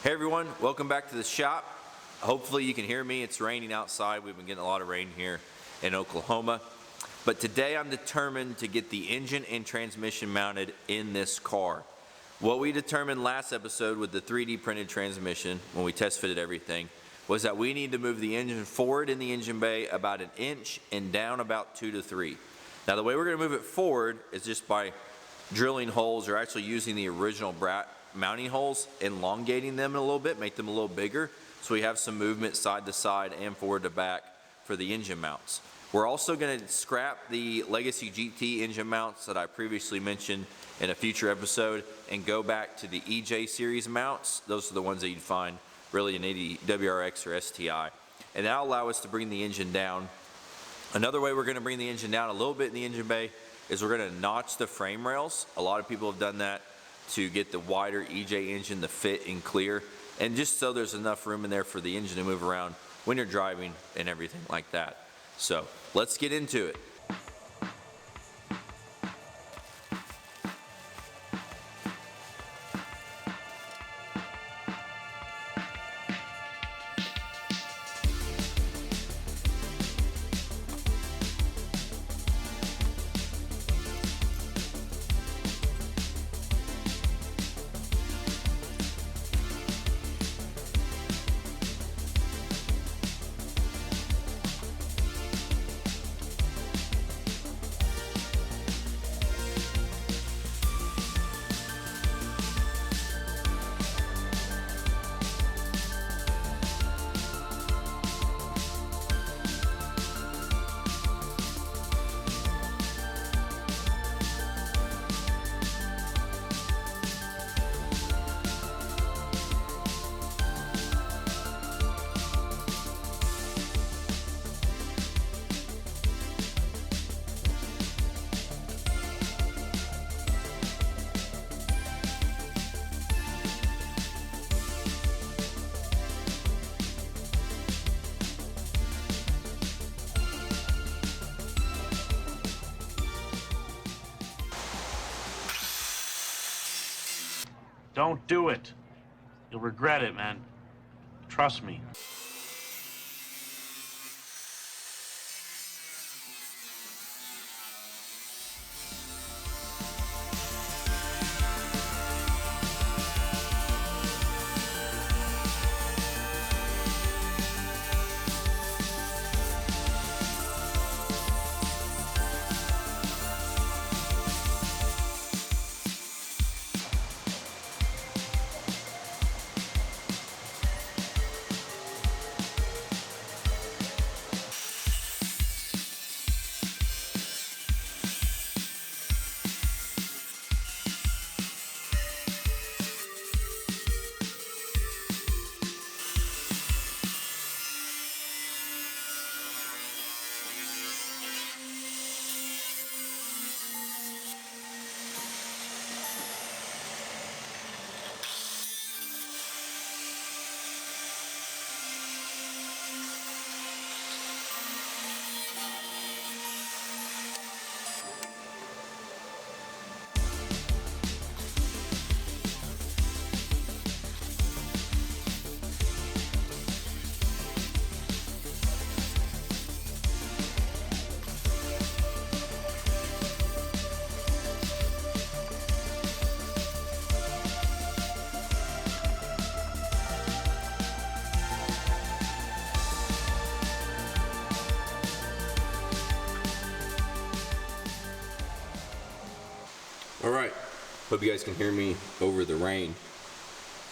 Hey everyone, welcome back to the shop. Hopefully you can hear me. It's raining outside. We've been getting a lot of rain here in Oklahoma. But today I'm determined to get the engine and transmission mounted in this car. What we determined last episode with the 3D printed transmission, when we test fitted everything, was that we need to move the engine forward in the engine bay about 1 inch and down about 2 to 3. Now the way we're going to move it forward is just by drilling holes, or actually using the original BRAT mounting holes, elongating them a little bit, make them a little bigger, so we have some movement side to side and forward to back for the engine mounts. We're also going to scrap the Legacy GT engine mounts that I previously mentioned in a future episode and go back to the EJ series mounts. Those are the ones that you'd find really in any WRX or STI. And that'll allow us to bring the engine down. Another way we're going to bring the engine down a little bit in the engine bay is we're going to notch the frame rails. A lot of people have done that to get the wider EJ engine to fit and clear, and just so there's enough room in there for the engine to move around when you're driving and everything like that. So let's get into it. Don't do it. You'll regret it, man. Trust me. Alright, hope you guys can hear me over the rain.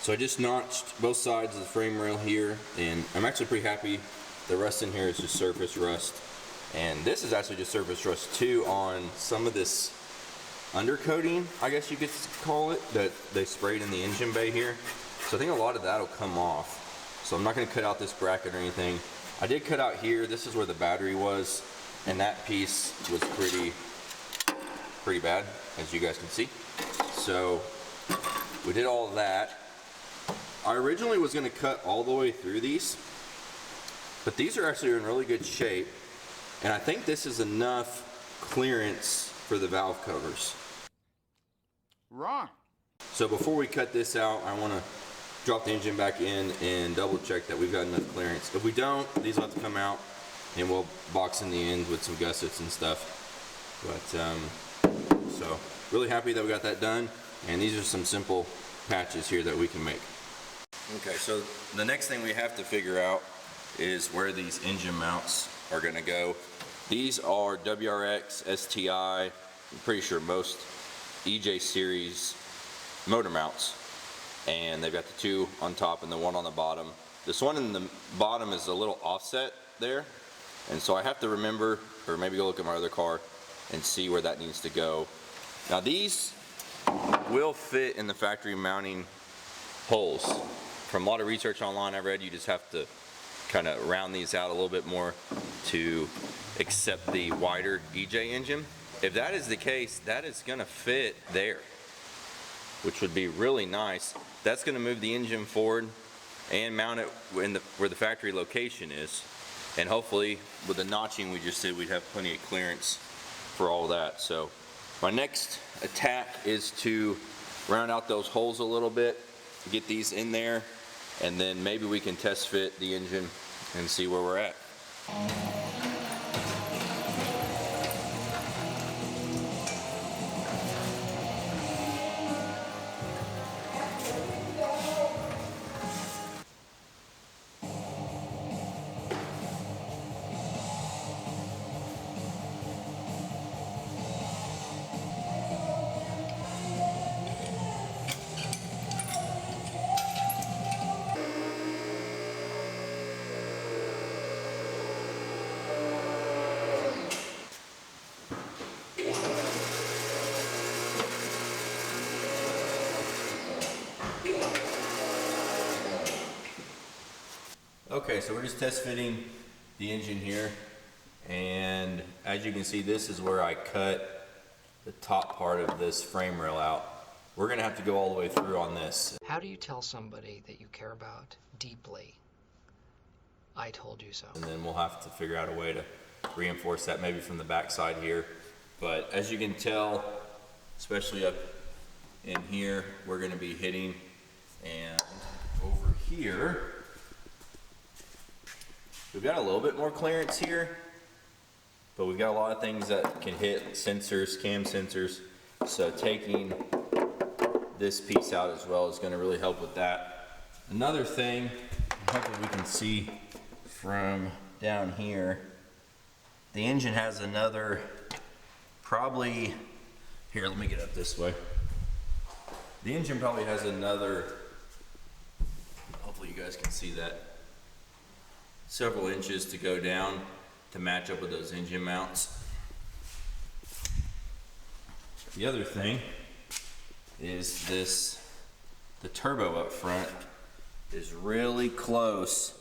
So I just notched both sides of the frame rail here, and I'm actually pretty happy. The rust in here is just surface rust, and this is actually just surface rust too on some of this undercoating, I guess you could call it, that they sprayed in the engine bay here. So I think a lot of that will come off. So I'm not going to cut out this bracket or anything. I did cut out here, this is where the battery was, and that piece was pretty bad, as you guys can see. So we did all of that. I originally was going to cut all the way through these, but these are actually in really good shape, and I think this is enough clearance for the valve covers. Wrong. So before we cut this out, I want to drop the engine back in and double check that we've got enough clearance. If we don't, these will have to come out and we'll box in the end with some gussets and stuff. But so really happy that we got that done, and these are some simple patches here that we can make. Okay, so the next thing we have to figure out is where these engine mounts are going to go. These are WRX, STI, I'm pretty sure most EJ series motor mounts, and they've got the two on top and the one on the bottom. This one in the bottom is a little offset there, and so I have to remember, or maybe go look at my other car and see where that needs to go. Now these will fit in the factory mounting holes. From a lot of research online I read, you just have to kind of round these out a little bit more to accept the wider EJ engine. If that is the case, that is going to fit there, which would be really nice. That's going to move the engine forward and mount it in where the factory location is. And hopefully with the notching we just did, we'd have plenty of clearance for all that. So my next attack is to round out those holes a little bit, get these in there, and then maybe we can test fit the engine and see where we're at. Okay, so we're just test fitting the engine here, and as you can see, this is where I cut the top part of this frame rail out. We're gonna have to go all the way through on this. How do you tell somebody that you care about deeply? I told you so. And then we'll have to figure out a way to reinforce that maybe from the back side here. But as you can tell, especially up in here, we're gonna be hitting, and over here, we've got a little bit more clearance here, but we've got a lot of things that can hit sensors, cam sensors. So taking this piece out as well is going to really help with that. Another thing, hopefully we can see from down here, the engine has another, probably, here, let me get up this way. The engine probably has another, hopefully you guys can see that, several inches to go down to match up with those engine mounts. The other thing is this, the turbo up front is really close,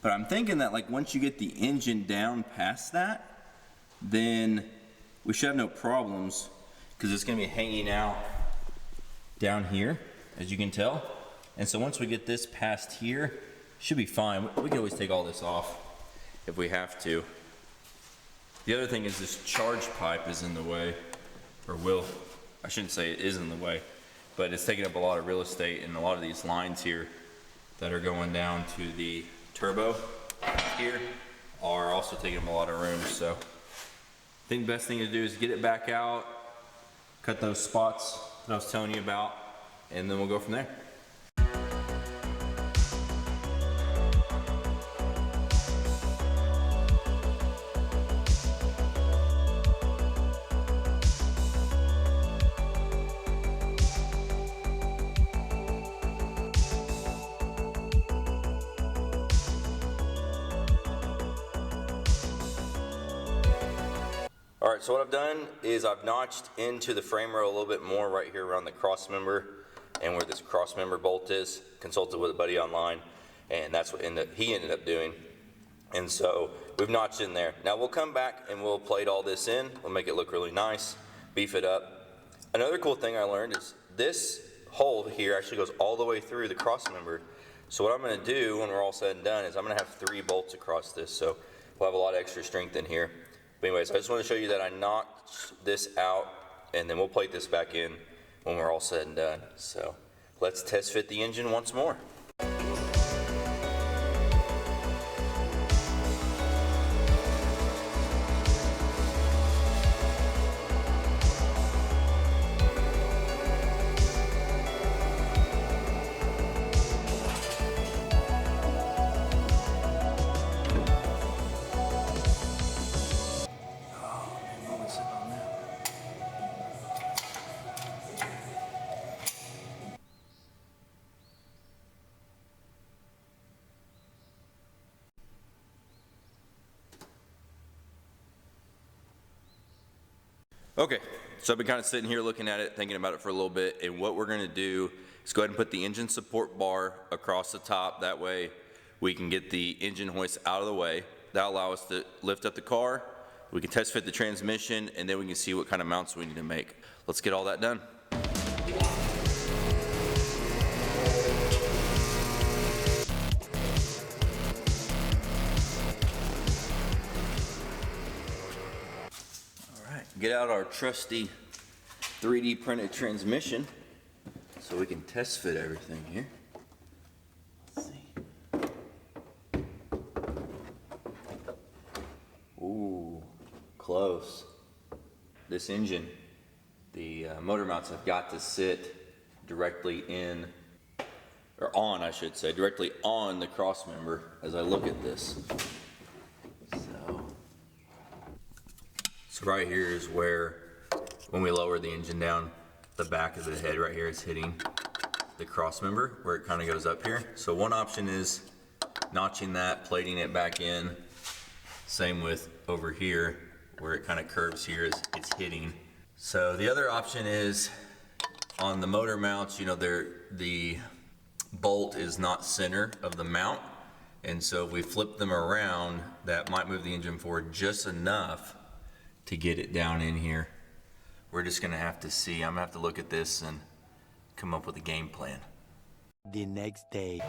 but I'm thinking that like once you get the engine down past that, then we should have no problems, because it's going to be hanging out down here, as you can tell. And so once we get this past here, should be fine. We can always take all this off if we have to. The other thing is this charge pipe is in the way, or I shouldn't say it is in the way, but it's taking up a lot of real estate, and a lot of these lines here that are going down to the turbo here are also taking up a lot of room. So I think the best thing to do is get it back out, cut those spots that I was telling you about, and then we'll go from there. All right, so what I've done is I've notched into the frame rail a little bit more right here around the cross member and where this cross member bolt is. Consulted with a buddy online, and that's what he ended up doing. And so we've notched in there. Now we'll come back and we'll plate all this in. We'll make it look really nice, beef it up. Another cool thing I learned is this hole here actually goes all the way through the cross member. So what I'm gonna do when we're all said and done is I'm gonna have 3 bolts across this, so we'll have a lot of extra strength in here. But anyways, I just want to show you that I knocked this out, and then we'll plate this back in when we're all said and done. So let's test fit the engine once more. Okay, so I've been kind of sitting here looking at it, thinking about it for a little bit, and what we're gonna do is go ahead and put the engine support bar across the top. That way we can get the engine hoist out of the way. That'll allow us to lift up the car, we can test fit the transmission, and then we can see what kind of mounts we need to make. Let's get all that done. Get out our trusty 3D printed transmission so we can test fit everything here. Let's see. Ooh, close. This engine, the motor mounts have got to sit directly in, or on I should say, directly on the crossmember as I look at this. So right here is where, when we lower the engine down, the back of the head right here is hitting the crossmember where it kind of goes up here. So one option is notching that, plating it back in. Same with over here where it kind of curves here as it's hitting. So the other option is on the motor mounts, you know, the bolt is not center of the mount. And so if we flip them around, that might move the engine forward just enough to get it down in here. We're just gonna have to see. I'm gonna have to look at this and come up with a game plan. The next day.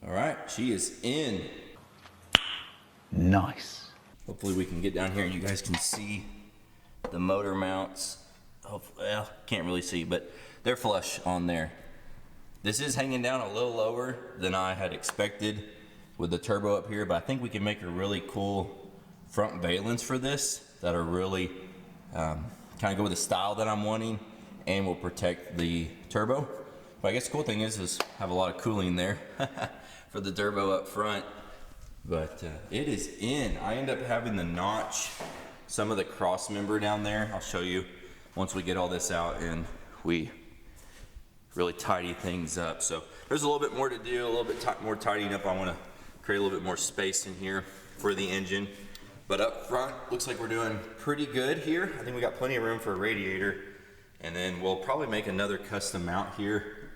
All right, she is in. Nice. Hopefully we can get down here and you guys can see the motor mounts. Hopefully, well, can't really see, but they're flush on there. This is hanging down a little lower than I had expected with the turbo up here, but I think we can make a really cool front valence for this that are really kind of go with the style that I'm wanting and will protect the turbo. But I guess the cool thing is have a lot of cooling there for the turbo up front. But it is in. I end up having to notch some of the cross member down there. I'll show you once we get all this out and we really tidy things up. So there's a little bit more to do, a little bit more tidying up. I want to create a little bit more space in here for the engine. But up front, looks like we're doing pretty good here. I think we got plenty of room for a radiator. And then we'll probably make another custom mount here,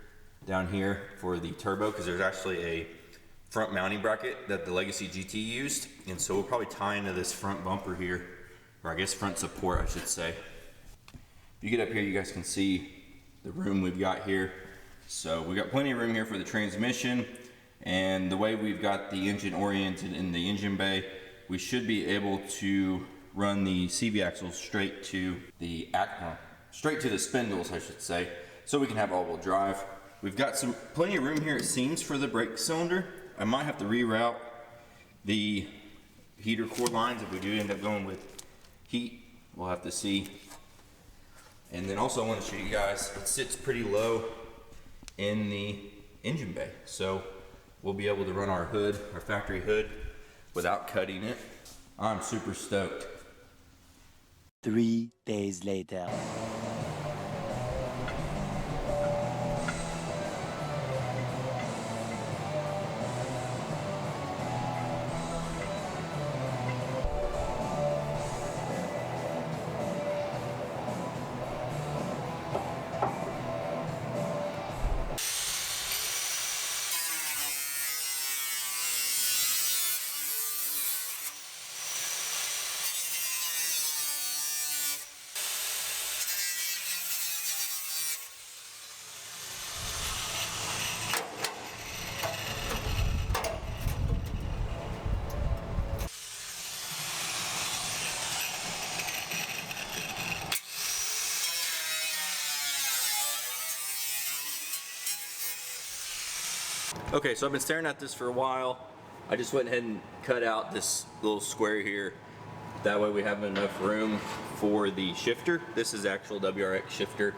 down here for the turbo, because there's actually a front mounting bracket that the Legacy GT used. And so we'll probably tie into this front bumper here, or I guess front support, I should say. If you get up here, you guys can see the room we've got here. So we got plenty of room here for the transmission, and the way we've got the engine oriented in the engine bay, we should be able to run the CV axle straight to the straight to the spindles, I should say, so we can have all-wheel drive. We've got plenty of room here, it seems, for the brake cylinder. I might have to reroute the heater core lines if we do end up going with heat. We'll have to see. And then also I want to show you guys, it sits pretty low in the engine bay. So we'll be able to run our hood, our factory hood, without cutting it. I'm super stoked. 3 days later. Okay, so I've been staring at this for a while. I just went ahead and cut out this little square here. That way we have enough room for the shifter. This is actual WRX shifter,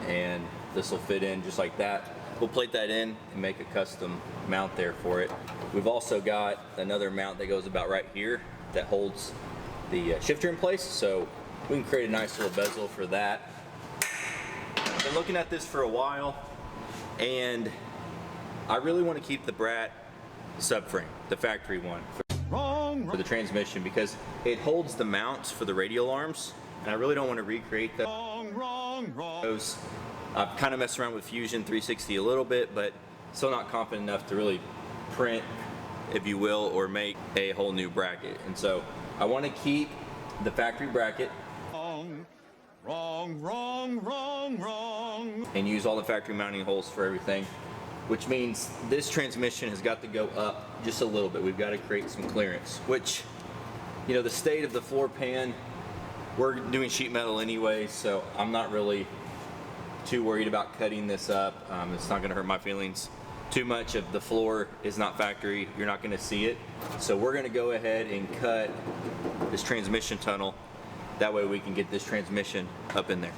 and this will fit in just like that. We'll plate that in and make a custom mount there for it. We've also got another mount that goes about right here that holds the shifter in place, so we can create a nice little bezel for that. I've been looking at this for a while, and I really want to keep the BRAT subframe, the factory one, for the transmission, because it holds the mounts for the radial arms, and I really don't want to recreate those. I've kind of messed around with Fusion 360 a little bit, but still not confident enough to really print, if you will, or make a whole new bracket. And so I want to keep the factory bracket and use all the factory mounting holes for everything, which means this transmission has got to go up just a little bit. We've got to create some clearance, which, you know, the state of the floor pan, we're doing sheet metal anyway, so I'm not really too worried about cutting this up. It's not gonna hurt my feelings too much. If the floor is not factory, you're not gonna see it. So we're gonna go ahead and cut this transmission tunnel. That way we can get this transmission up in there.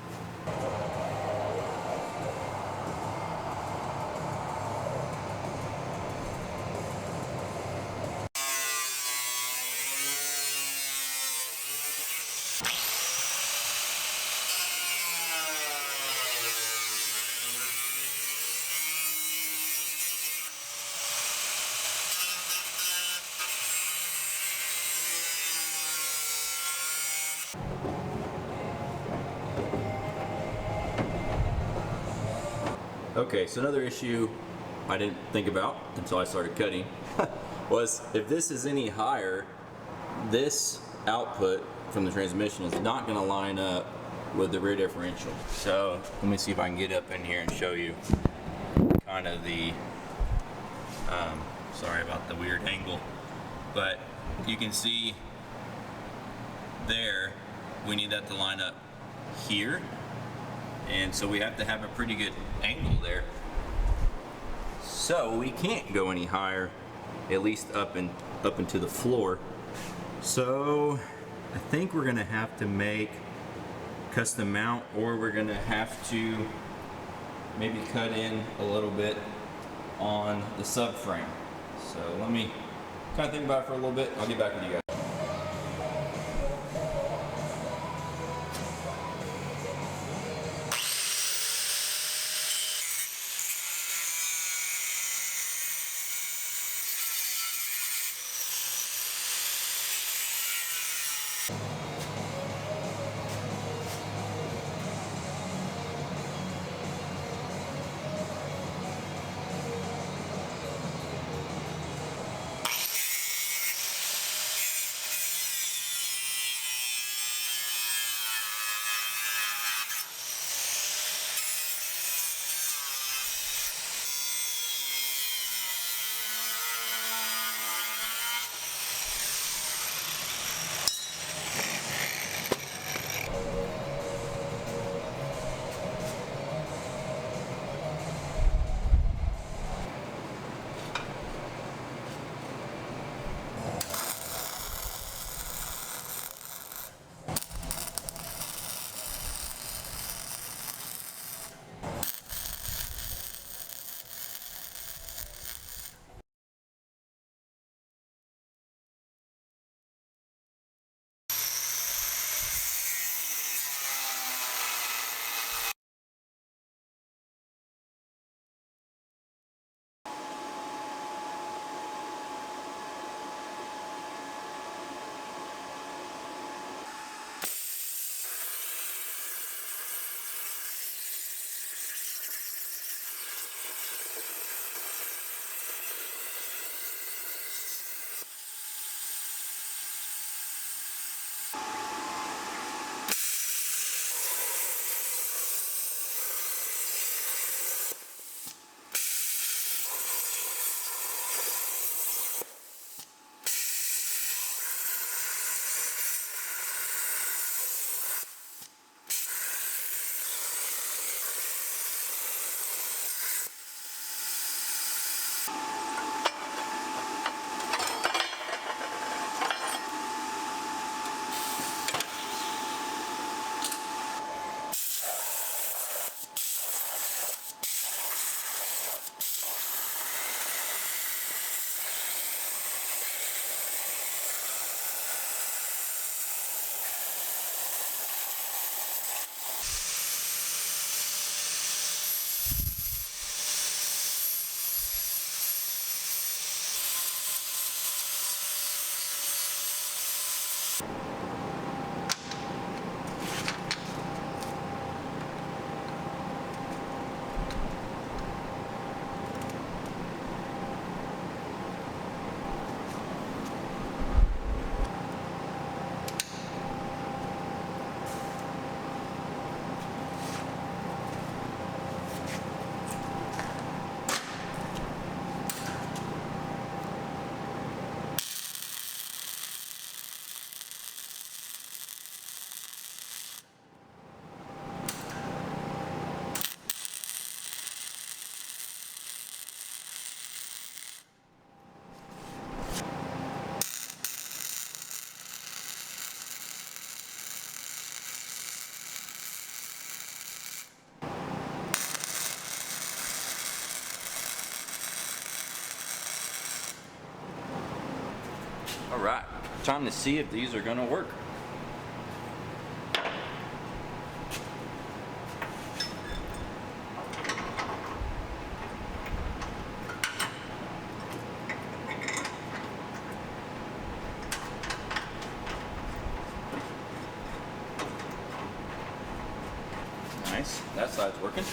Okay, so another issue I didn't think about until I started cutting was if this is any higher, this output from the transmission is not going to line up with the rear differential. So let me see if I can get up in here and show you kind of the, sorry about the weird angle, but you can see there, we need that to line up here. And so we have to have a pretty good angle there. So we can't go any higher, at least up into the floor. So I think we're gonna have to make custom mount, or we're gonna have to maybe cut in a little bit on the subframe. So let me kind of think about it for a little bit. I'll get back with you guys. Trying to see if these are gonna work. Nice, that side's working.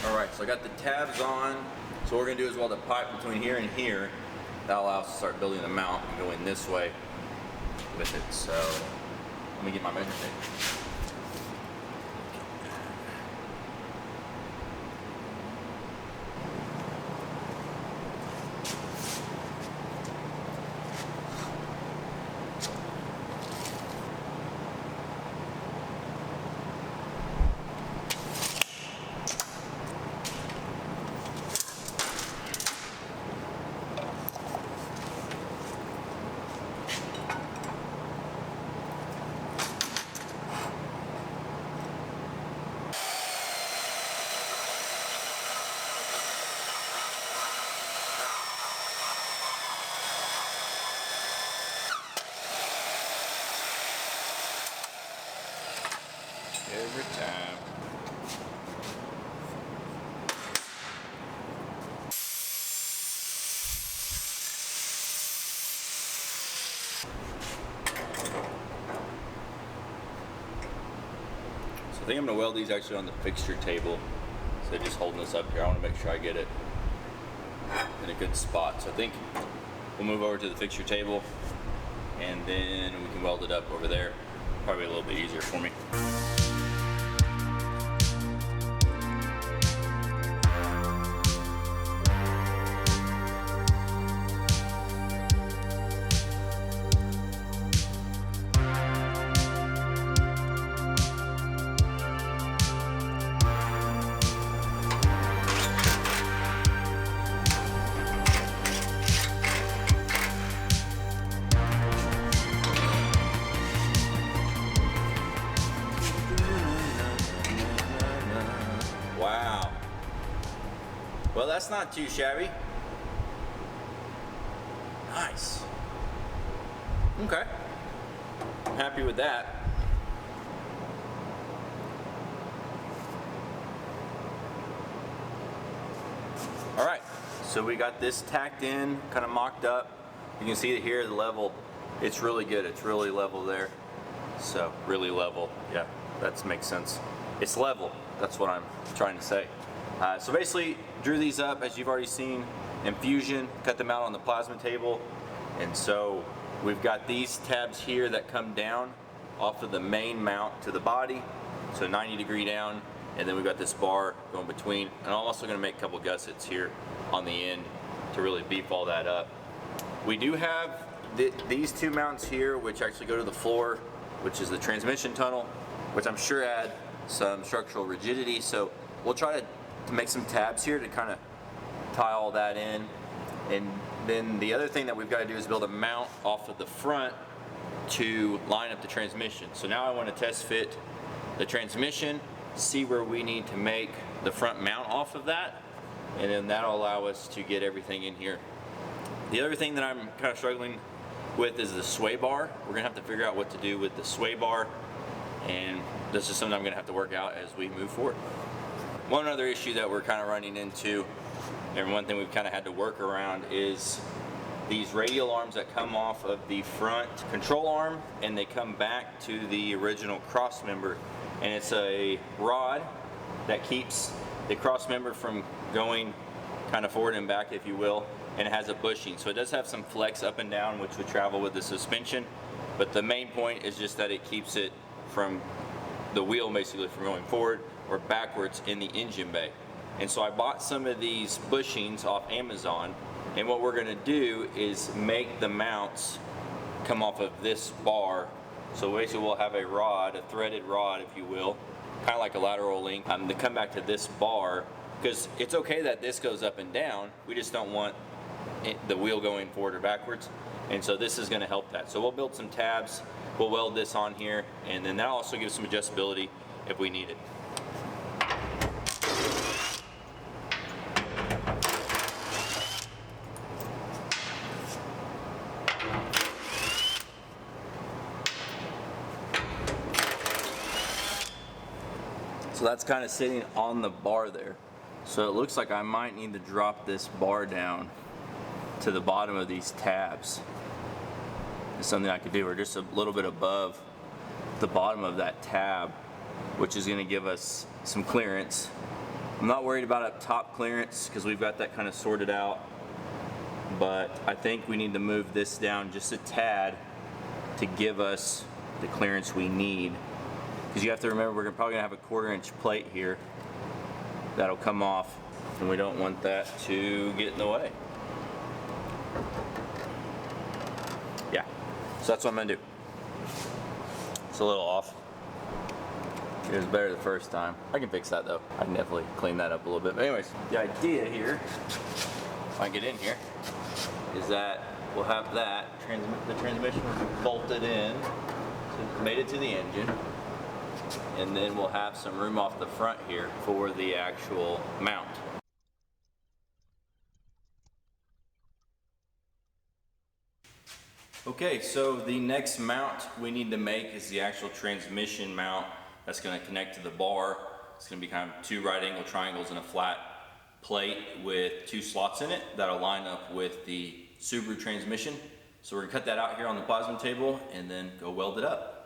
All right, so I got the tabs on. So what we're gonna do is weld the pipe between here and here. That allows us to start building the mount and going this way with it. So let me get my measuring tape. Every time. So I think I'm gonna weld these actually on the fixture table. So just holding this up here, I wanna make sure I get it in a good spot. So I think we'll move over to the fixture table and then we can weld it up over there. Probably a little bit easier for me. Wow. Well, that's not too shabby. Nice. Okay. I'm happy with that. All right, so we got this tacked in, kind of mocked up. You can see it here, the level, it's really good. It's really level there. So, really level. Yeah, that makes sense. It's level. That's what I'm trying to say. So basically, drew these up, as you've already seen, in Fusion, cut them out on the plasma table. And so we've got these tabs here that come down off of the main mount to the body. So 90 degree down, and then we've got this bar going between. And I'm also gonna make a couple gussets here on the end to really beef all that up. We do have these two mounts here, which actually go to the floor, which is the transmission tunnel, which I'm sure add some structural rigidity. So we'll try to make some tabs here to kind of tie all that in. And then the other thing that we've got to do is build a mount off of the front to line up the transmission. So now I want to test fit the transmission, see where we need to make the front mount off of that, and then that'll allow us to get everything in here. The other thing that I'm kind of struggling with is the sway bar. We're gonna have to figure out what to do with the sway bar, and this is something I'm gonna have to work out as we move forward. One other issue that we're kind of running into, and one thing we've kind of had to work around, is these radial arms that come off of the front control arm and they come back to the original cross member, and it's a rod that keeps the cross member from going kind of forward and back, if you will, and it has a bushing, so it does have some flex up and down which would travel with the suspension, but the main point is just that it keeps it from the wheel basically from going forward or backwards in the engine bay. And so I bought some of these bushings off Amazon, and what we're gonna do is make the mounts come off of this bar. So basically we'll have a rod, a threaded rod if you will, kind of like a lateral link, to come back to this bar, because it's okay that this goes up and down, we just don't want the wheel going forward or backwards. And so this is gonna help that. So we'll build some tabs, we'll weld this on here, and then that'll also give some adjustability if we need it. So that's kind of sitting on the bar there. So it looks like I might need to drop this bar down to the bottom of these tabs. It's something I could do, or just a little bit above the bottom of that tab, which is going to give us some clearance. I'm not worried about up top clearance because we've got that kind of sorted out, but I think we need to move this down just a tad to give us the clearance we need. Because you have to remember, we're probably going to have a 1/4 inch plate here that'll come off, and we don't want that to get in the way. Yeah, so that's what I'm going to do. It's a little off. It was better the first time. I can fix that though. I can definitely clean that up a little bit. But anyways, the idea here, if I get in here, is that we'll have that, the transmission will be bolted in, so made it to the engine, and then we'll have some room off the front here for the actual mount. Okay, so the next mount we need to make is the actual transmission mount that's going to connect to the bar. It's going to be kind of 2 right angle triangles and a flat plate with 2 slots in it that'll line up with the Subaru transmission. So we're going to cut that out here on the plasma table and then go weld it up.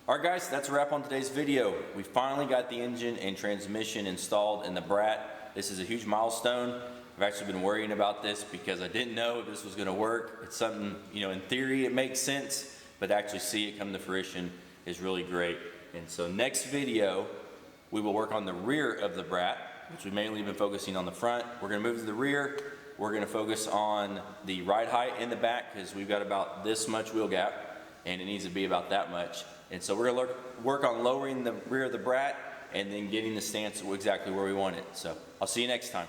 All right guys, that's a wrap on today's video. We finally got the engine and transmission installed in the BRAT. This is a huge milestone. I've actually been worrying about this because I didn't know if this was gonna work. It's something, in theory it makes sense, but to actually see it come to fruition is really great. And so next video, we will work on the rear of the BRAT, which we've mainly been focusing on the front. We're gonna move to the rear. We're gonna focus on the ride height in the back because we've got about this much wheel gap and it needs to be about that much. And so we're gonna work on lowering the rear of the BRAT and then getting the stance exactly where we want it. So I'll see you next time.